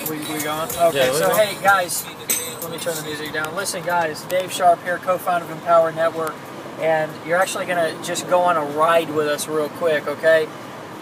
We going? Okay, Yeah, so hey guys, let me turn the music down. Listen guys, Dave Sharp here, co-founder of Empower Network, and you're actually going to just go on a ride with us real quick, okay?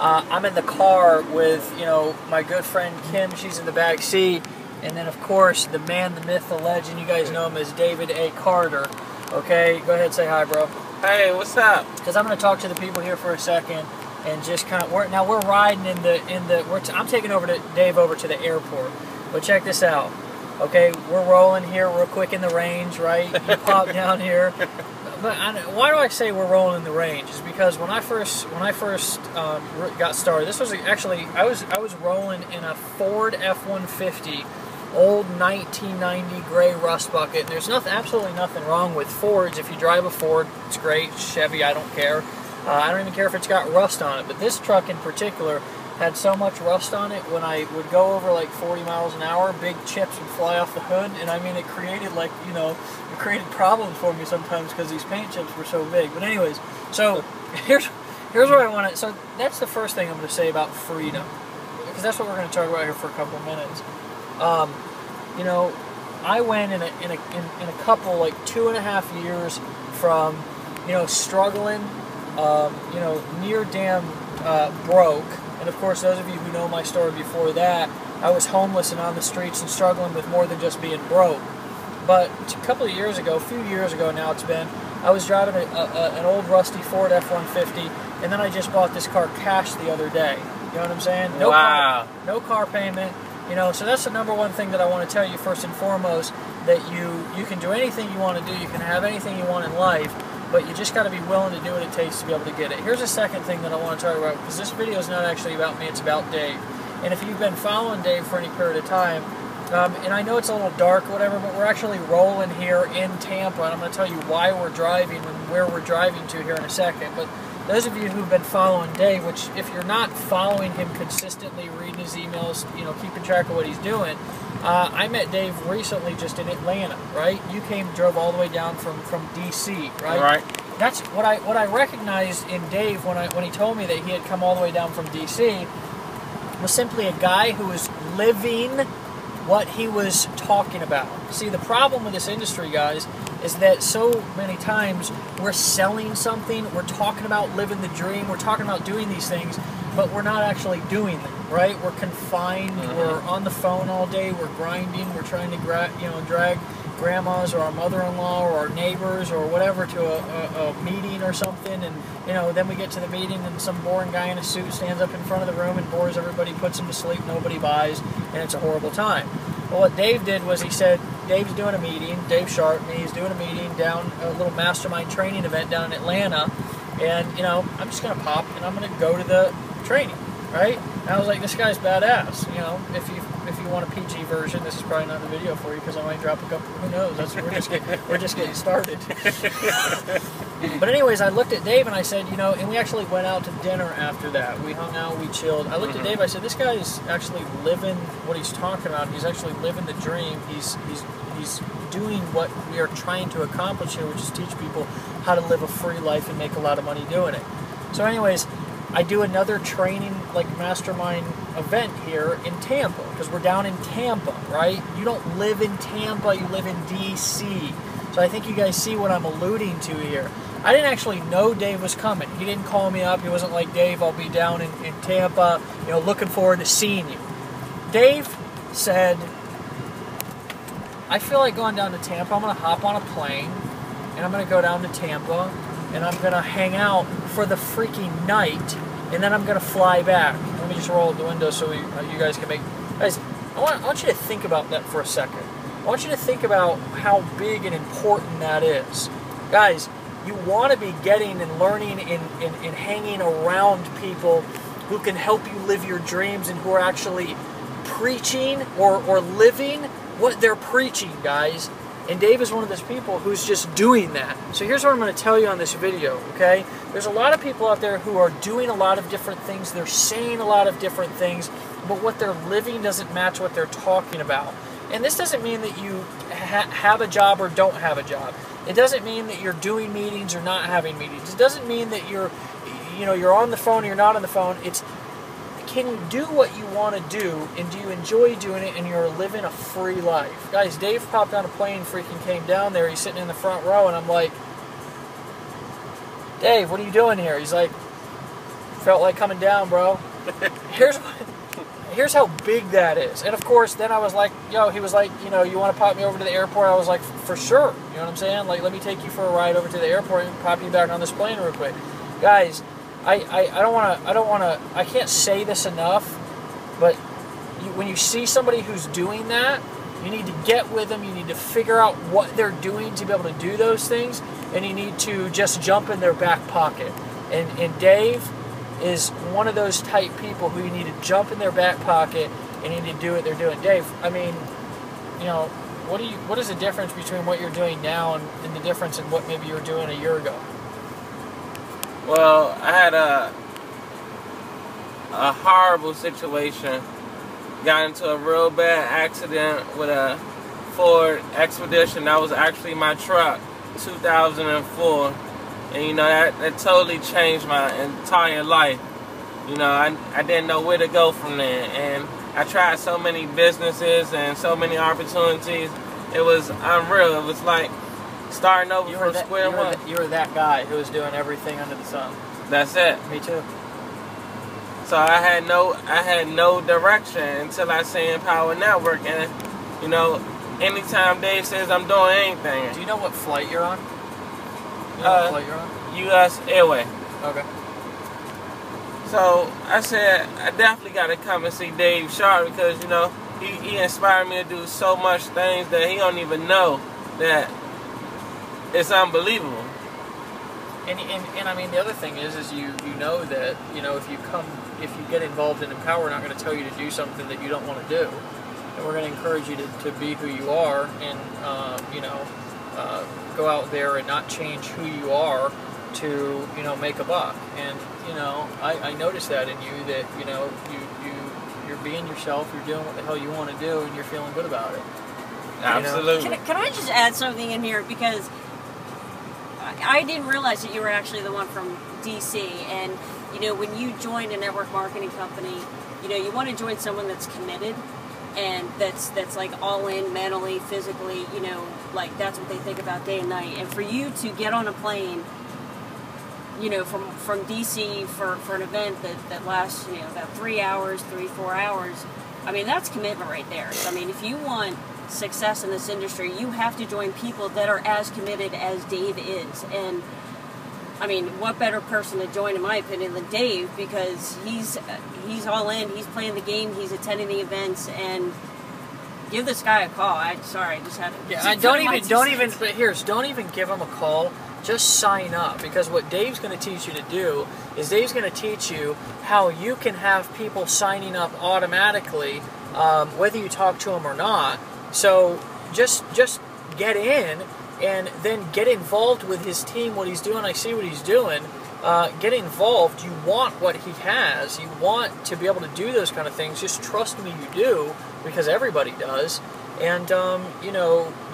I'm in the car with, you know, my good friend Kim, she's in the back seat, and then of course the man, the myth, the legend, you guys know him as David A. Carter, okay? Go ahead and say hi, bro. Hey, what's up? Because I'm going to talk to the people here for a second. And just kind of we're riding I'm taking over to Dave over to the airport. But check this out, okay? We're rolling here real quick in the range, right? You pop down here. But why do I say we're rolling in the range? Is because when I first got started, this was actually I was rolling in a Ford F-150, old 1990 gray rust bucket. And there's absolutely nothing wrong with Fords. If you drive a Ford, it's great. Chevy, I don't care. I don't even care if it's got rust on it, but this truck in particular had so much rust on it, when I would go over like 40 miles an hour, big chips would fly off the hood, and I mean, it created like, you know, it created problems for me sometimes because these paint chips were so big. But anyways, so here's what I want to, so that's the first thing I'm going to say about freedom, because that's what we're going to talk about here for a couple of minutes. You know, I went in a couple, like 2.5 years from, you know, struggling, you know, near damn broke. And of course, those of you who know my story before that, I was homeless and on the streets and struggling with more than just being broke. But a couple of years ago, a few years ago now it's been, I was driving an old rusty Ford F-150, and then I just bought this car cash the other day. You know what I'm saying? Wow. No car payment. You know, so that's the number one thing that I want to tell you first and foremost, that you can do anything you want to do, you can have anything you want in life, but you just got to be willing to do what it takes to be able to get it. Here's a second thing that I want to talk about, because this video is not actually about me, it's about Dave. And if you've been following Dave for any period of time, and I know it's a little dark or whatever, but we're actually rolling here in Tampa, and I'm going to tell you why we're driving and where we're driving to here in a second. But those of you who've been following Dave, which if you're not following him consistently, reading his emails, you know, keeping track of what he's doing, I met Dave recently just in Atlanta, right? You drove all the way down from DC, right? Right. That's what I recognized in Dave when he told me that he had come all the way down from DC, was simply a guy who was living what he was talking about. See, the problem with this industry, guys, is that so many times we're selling something, we're talking about living the dream, we're talking about doing these things, but we're not actually doing them, right? We're confined, we're on the phone all day, we're grinding, we're trying to drag grandmas or our mother-in-law or our neighbors or whatever to a meeting or something, and you know, then we get to the meeting and some boring guy in a suit stands up in front of the room and bores everybody, puts them to sleep, nobody buys, and it's a horrible time. Well, what Dave did was he said, Dave's doing a meeting, Dave Sharp, and he's doing a meeting down, a little mastermind training event down in Atlanta, and you know, I'm just going to pop and I'm going to go to the training, right? And I was like, this guy's badass. You know, if you want a PG version, this is probably not the video for you, because I might drop a couple, who knows, we're just getting started. But anyways, I looked at Dave and I said, you know, and we actually went out to dinner after that. We hung out, we chilled. I looked at Dave, I said, this guy is actually living what he's talking about. He's actually living the dream. He's doing what we are trying to accomplish here, which is teach people how to live a free life and make a lot of money doing it. So anyways, I do another training, like mastermind event here in Tampa, because we're down in Tampa, right? You don't live in Tampa, you live in DC. So I think you guys see what I'm alluding to here. I didn't actually know Dave was coming. He didn't call me up. He wasn't like, Dave, I'll be down in Tampa, you know, looking forward to seeing you. Dave said, I feel like going down to Tampa. I'm going to hop on a plane, and I'm going to go down to Tampa, and I'm going to hang out for the freaking night, and then I'm going to fly back. Let me just roll up the window so you guys can make... Guys, I want you to think about that for a second. I want you to think about how big and important that is. Guys, you want to be getting and learning and hanging around people who can help you live your dreams and who are actually preaching or living what they're preaching, guys. And Dave is one of those people who's just doing that. So here's what I'm going to tell you on this video, okay? There's a lot of people out there who are doing a lot of different things. They're saying a lot of different things, but what they're living doesn't match what they're talking about. And this doesn't mean that you have a job or don't have a job. It doesn't mean that you're doing meetings or not having meetings. It doesn't mean that you're on the phone or you're not on the phone. It's can you do what you want to do, and do you enjoy doing it, and you're living a free life? Guys, Dave popped on a plane, freaking came down there. He's sitting in the front row, and I'm like, Dave, what are you doing here? He's like, felt like coming down, bro. Here's how big that is. And of course, then I was like, he was like, you want to pop me over to the airport? I was like, for sure. You know what I'm saying? Like, let me take you for a ride over to the airport and pop you back on this plane real quick. Guys, I don't want to, I can't say this enough, but when you see somebody who's doing that, you need to get with them. You need to figure out what they're doing to be able to do those things, and you need to just jump in their back pocket. And Dave is one of those type people who you need to jump in their back pocket and you need to do what they're doing. Dave, I mean, what is the difference between what you're doing now and the difference in what maybe you were doing a year ago? Well, I had a horrible situation. Got into a real bad accident with a Ford Expedition. That was actually my truck, 2004. And that totally changed my entire life. I didn't know where to go from there. And I tried so many businesses and so many opportunities. It was unreal. It was like starting over from square one. You were that guy who was doing everything under the sun. That's it. Me too. So I had no direction until I seen Empower Network. And anytime Dave says I'm doing anything. Do you know what flight you're on? You know what flight you're on? U.S. Airway. Okay. So I said I definitely got to come and see Dave Sharp because he inspired me to do so much things that he don't even know that it's unbelievable. And I mean the other thing is you know that if you get involved in Empower, we're not going to tell you to do something that you don't want to do, and we're going to encourage you to be who you are and go out there and not change who you are to make a buck. And I noticed that in you that you're being yourself, you're doing what the hell you want to do, and you're feeling good about it. Absolutely. Can I just add something in here, because I didn't realize that you were actually the one from DC, and when you join a network marketing company, you want to join someone that's committed and that's like all in mentally, physically, like that's what they think about day and night. And for you to get on a plane, from DC for an event that lasts, about 3 hours, 4 hours, I mean, that's commitment right there. So, I mean, if you want success in this industry, you have to join people that are as committed as Dave is. And I mean, what better person to join, in my opinion, than Dave, because he's all in, he's playing the game, he's attending the events, and give this guy a call. I just had to. Yeah, don't even give him a call. Just sign up, because what Dave's going to teach you to do is Dave's going to teach you how you can have people signing up automatically, whether you talk to them or not. So just get in and then get involved with his team, what he's doing. I see what he's doing. Get involved. You want what he has. You want to be able to do those kind of things. Just trust me, you do, because everybody does. And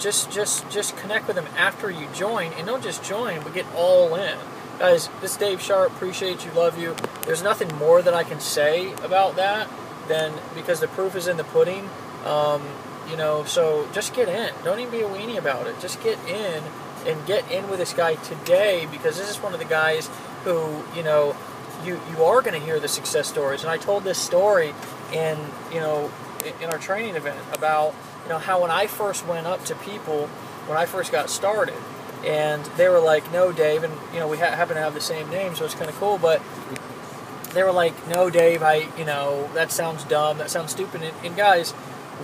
just connect with him after you join, and don't just join, but get all in. Guys, this is Dave Sharp. Appreciate you, love you. There's nothing more that I can say about that because the proof is in the pudding. So just get in. Don't even be a weenie about it. Just get in and get in with this guy today, because this is one of the guys who, you are going to hear the success stories. And I told this story in our training event about, how when I first went up to people, when I first got started, and they were like, no, Dave, and, we happen to have the same name, so it's kind of cool, but they were like, no, Dave, that sounds dumb, that sounds stupid. And guys,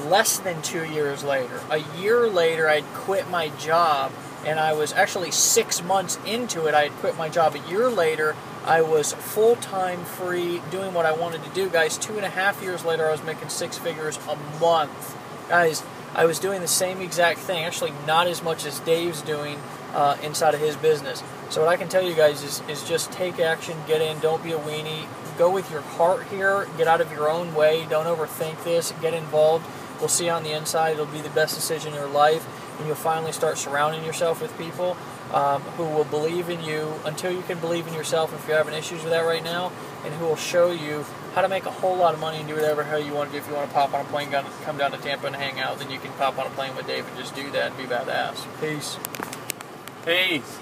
less than 2 years later, a year later, I'd quit my job, and I was actually 6 months into it. I had quit my job. A year later, I was full-time free, doing what I wanted to do. Guys, 2.5 years later, I was making 6 figures a month. Guys, I was doing the same exact thing, actually not as much as Dave's doing inside of his business. So what I can tell you guys is just take action, get in, don't be a weenie, go with your heart here, get out of your own way, don't overthink this, get involved. We'll see on the inside, it'll be the best decision in your life, and you'll finally start surrounding yourself with people who will believe in you until you can believe in yourself if you're having issues with that right now, and who will show you how to make a whole lot of money and do whatever hell you want to do. If you want to pop on a plane, come down to Tampa and hang out, then you can pop on a plane with Dave and just do that and be badass. Peace. Peace.